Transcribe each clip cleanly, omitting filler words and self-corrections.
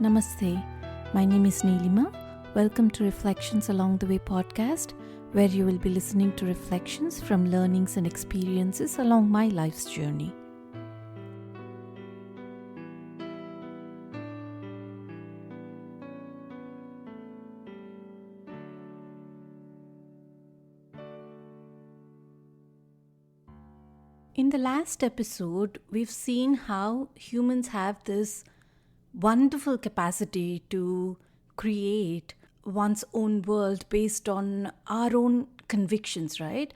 Namaste. My name is Neelima. Welcome to Reflections Along the Way podcast, where you will be listening to reflections from learnings and experiences along my life's journey. In the last episode, we've seen how humans have this wonderful capacity to create one's own world based on our own convictions, right?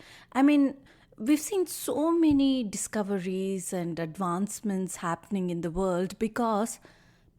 We've seen so many discoveries and advancements happening in the world because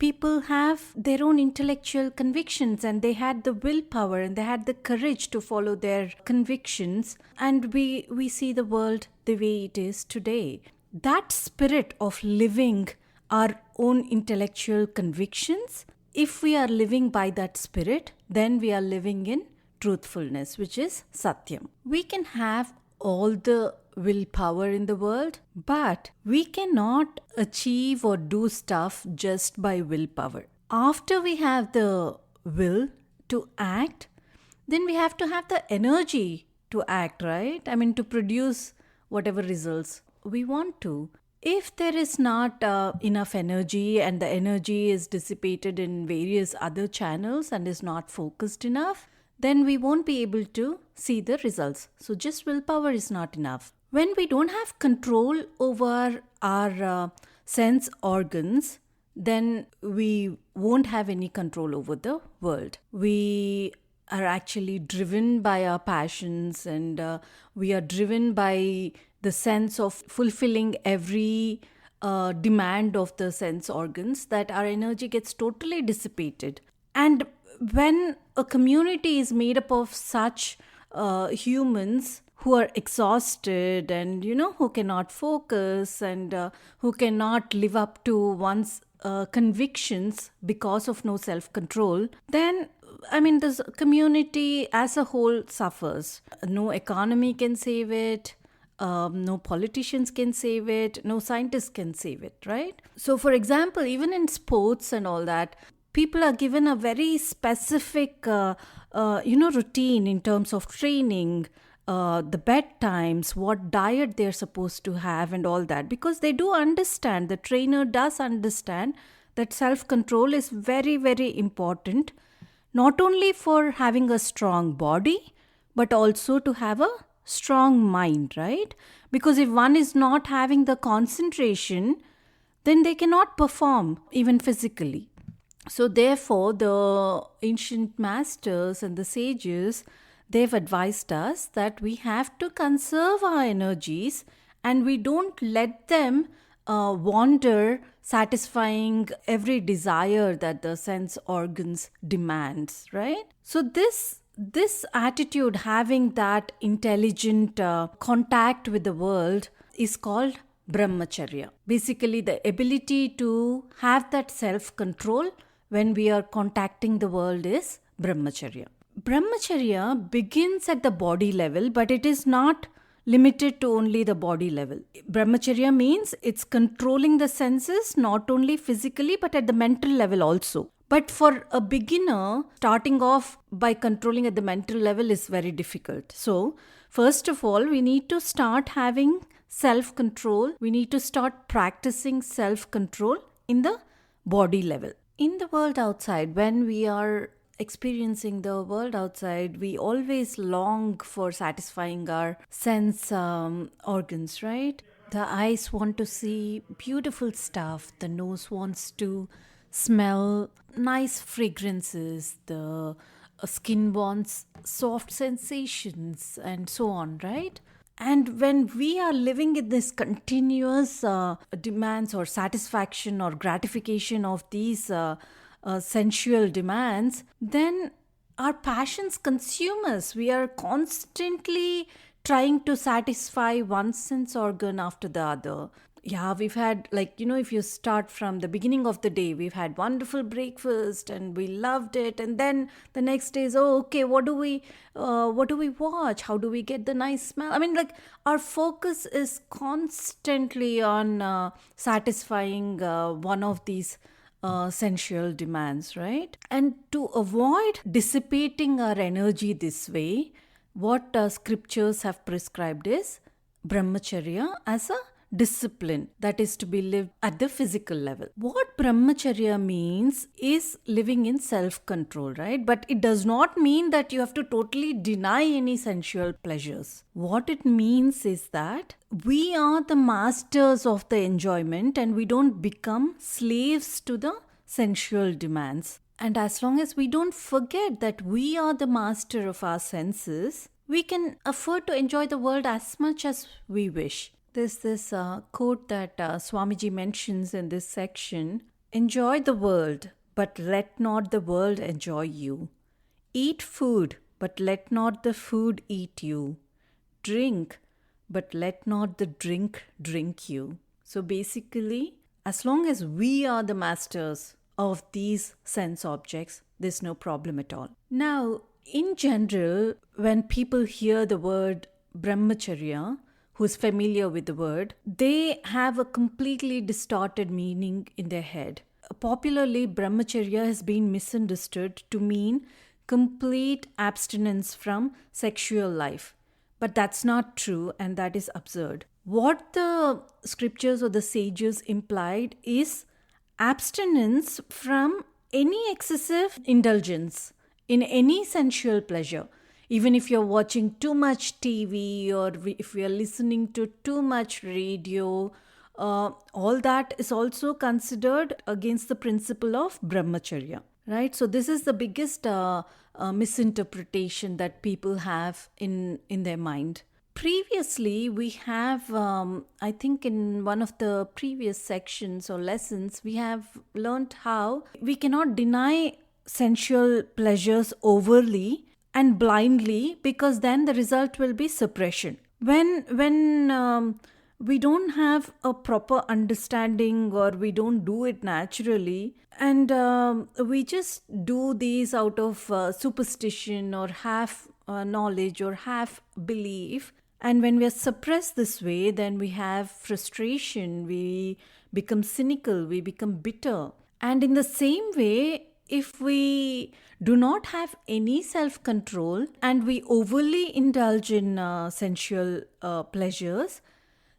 people have their own intellectual convictions and they had the willpower and they had the courage to follow their convictions, and we see the world the way it is today. That spirit of living our own intellectual convictions, if we are living by that spirit, then we are living in truthfulness, which is Satyam. We can have all the willpower in the world, but we cannot achieve or do stuff just by willpower. After we have the will to act, then we have to have the energy to act, right? To produce whatever results we want to. If there is not enough energy and the energy is dissipated in various other channels and is not focused enough, then we won't be able to see the results. So just willpower is not enough. When we don't have control over our sense organs, then we won't have any control over the world. We are actually driven by our passions, and we are driven by the sense of fulfilling every demand of the sense organs, that our energy gets totally dissipated. And when a community is made up of such humans who are exhausted and who cannot focus and who cannot live up to one's convictions because of no self-control, then this community as a whole suffers. No economy can save it. No politicians can save it. No scientists can save it, right? So, for example, even in sports and all that, people are given a very specific, routine in terms of training, the bedtimes, what diet they're supposed to have and all that, because they do understand, the trainer does understand that self-control is very, very important, not only for having a strong body, but also to have a strong mind, right? Because if one is not having the concentration, then they cannot perform even physically. So therefore, the ancient masters and the sages, they've advised us that we have to conserve our energies and we don't let them wander, satisfying every desire that the sense organs demands, right? So this attitude, having that intelligent contact with the world, is called brahmacharya. Basically, the ability to have that self-control when we are contacting the world is brahmacharya. Brahmacharya begins at the body level, but it is not limited to only the body level. Brahmacharya means it's controlling the senses not only physically but at the mental level also. But for a beginner, starting off by controlling at the mental level is very difficult. So, first of all, we need to start having self-control. We need to start practicing self-control in the body level. In the world outside, when we are experiencing the world outside, we always long for satisfying our sense organs, right? The eyes want to see beautiful stuff. The nose wants to smell nice fragrances. The skin wants soft sensations and so on, right? And when we are living in this continuous demands or satisfaction or gratification of these sensual demands, then our passions consume us. We are constantly trying to satisfy one sense organ after the other. Yeah, we've had, if you start from the beginning of the day, we've had wonderful breakfast and we loved it. And then the next day is, what do we watch? How do we get the nice smell? Our focus is constantly on satisfying one of these sensual demands, right? And to avoid dissipating our energy this way, what scriptures have prescribed is brahmacharya as a discipline that is to be lived at the physical level. What brahmacharya means is living in self control, right? But it does not mean that you have to totally deny any sensual pleasures. What it means is that we are the masters of the enjoyment and we don't become slaves to the sensual demands. And as long as we don't forget that we are the master of our senses, we can afford to enjoy the world as much as we wish. There's this quote that Swamiji mentions in this section: enjoy the world, but let not the world enjoy you. Eat food, but let not the food eat you. Drink, but let not the drink drink you. So basically, as long as we are the masters of these sense objects, there's no problem at all. Now, in general, when people hear the word brahmacharya, who's familiar with the word, they have a completely distorted meaning in their head. Popularly, brahmacharya has been misunderstood to mean complete abstinence from sexual life. But that's not true, and that is absurd. What the scriptures or the sages implied is abstinence from any excessive indulgence in any sensual pleasure. Even if you're watching too much TV or if we are listening to too much radio, all that is also considered against the principle of brahmacharya, right? So this is the biggest misinterpretation that people have in their mind. Previously, we have, I think in one of the previous sections or lessons, we have learned how we cannot deny sensual pleasures overly and blindly, because then the result will be suppression. When we don't have a proper understanding or we don't do it naturally, and we just do these out of superstition or half knowledge or half belief, and when we are suppressed this way, then we have frustration, we become cynical, we become bitter. And in the same way, if we do not have any self control and we overly indulge in sensual pleasures,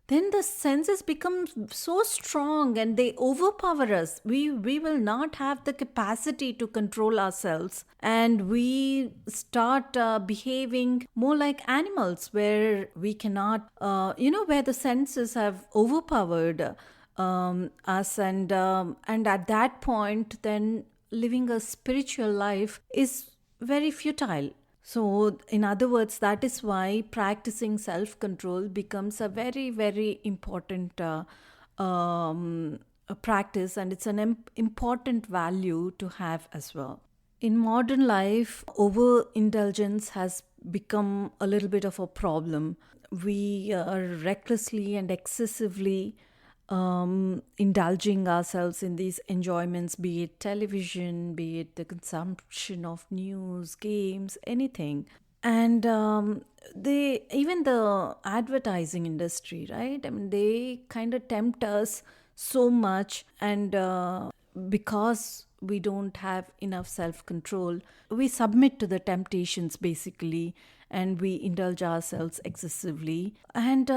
then the senses become so strong and they overpower us. We will not have the capacity to control ourselves, and we start behaving more like animals where we cannot, where the senses have overpowered us, and at that point, then living a spiritual life is very futile. So, in other words, that is why practicing self control becomes a very, very important practice, and it's an important value to have as well. In modern life, overindulgence has become a little bit of a problem. We are recklessly and excessively indulging ourselves in these enjoyments, be it television, be it the consumption of news, games, anything. And they, even the advertising industry, right? I mean, they kind of tempt us so much, and because we don't have enough self control, we submit to the temptations basically, and we indulge ourselves excessively. And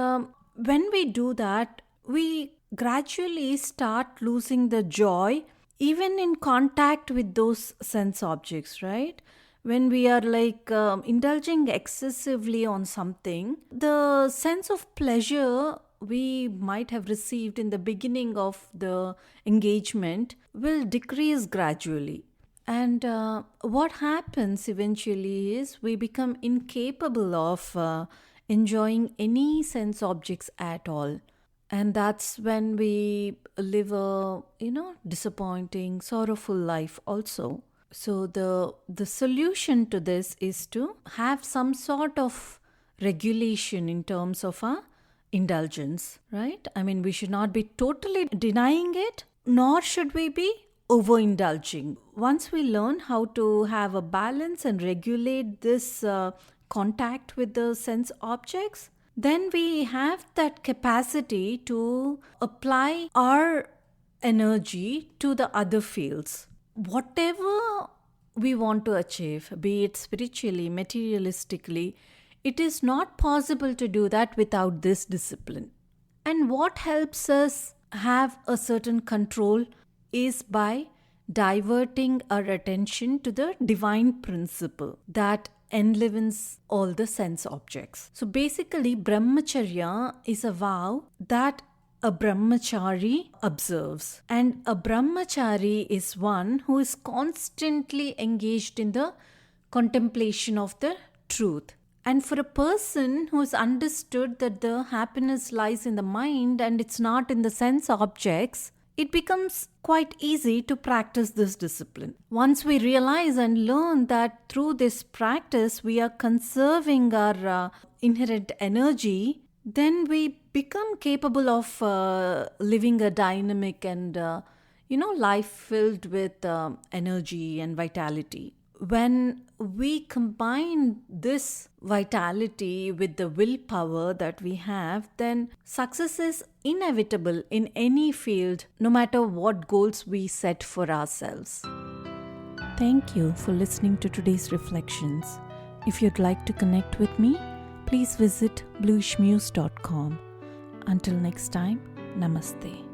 when we do that, we gradually start losing the joy even in contact with those sense objects, right? When we are like indulging excessively on something, the sense of pleasure we might have received in the beginning of the engagement will decrease gradually. And what happens eventually is we become incapable of enjoying any sense objects at all. And that's when we live a, disappointing, sorrowful life also. So the solution to this is to have some sort of regulation in terms of our indulgence, right? I mean, we should not be totally denying it, nor should we be overindulging. Once we learn how to have a balance and regulate this contact with the sense objects, then we have that capacity to apply our energy to the other fields. Whatever we want to achieve, be it spiritually, materialistically, it is not possible to do that without this discipline. And what helps us have a certain control is by diverting our attention to the divine principle that enlivens all the sense objects. So basically, brahmacharya is a vow that a brahmachari observes. And a brahmachari is one who is constantly engaged in the contemplation of the truth. And for a person who has understood that the happiness lies in the mind and it's not in the sense objects, it becomes quite easy to practice this discipline. Once we realize and learn that through this practice we are conserving our inherent energy, then we become capable of living a dynamic and life filled with energy and vitality. When we combine this vitality with the willpower that we have, then success is inevitable in any field, no matter what goals we set for ourselves. Thank you for listening to today's reflections. If you'd like to connect with me, please visit bluishmuse.com. Until next time, namaste.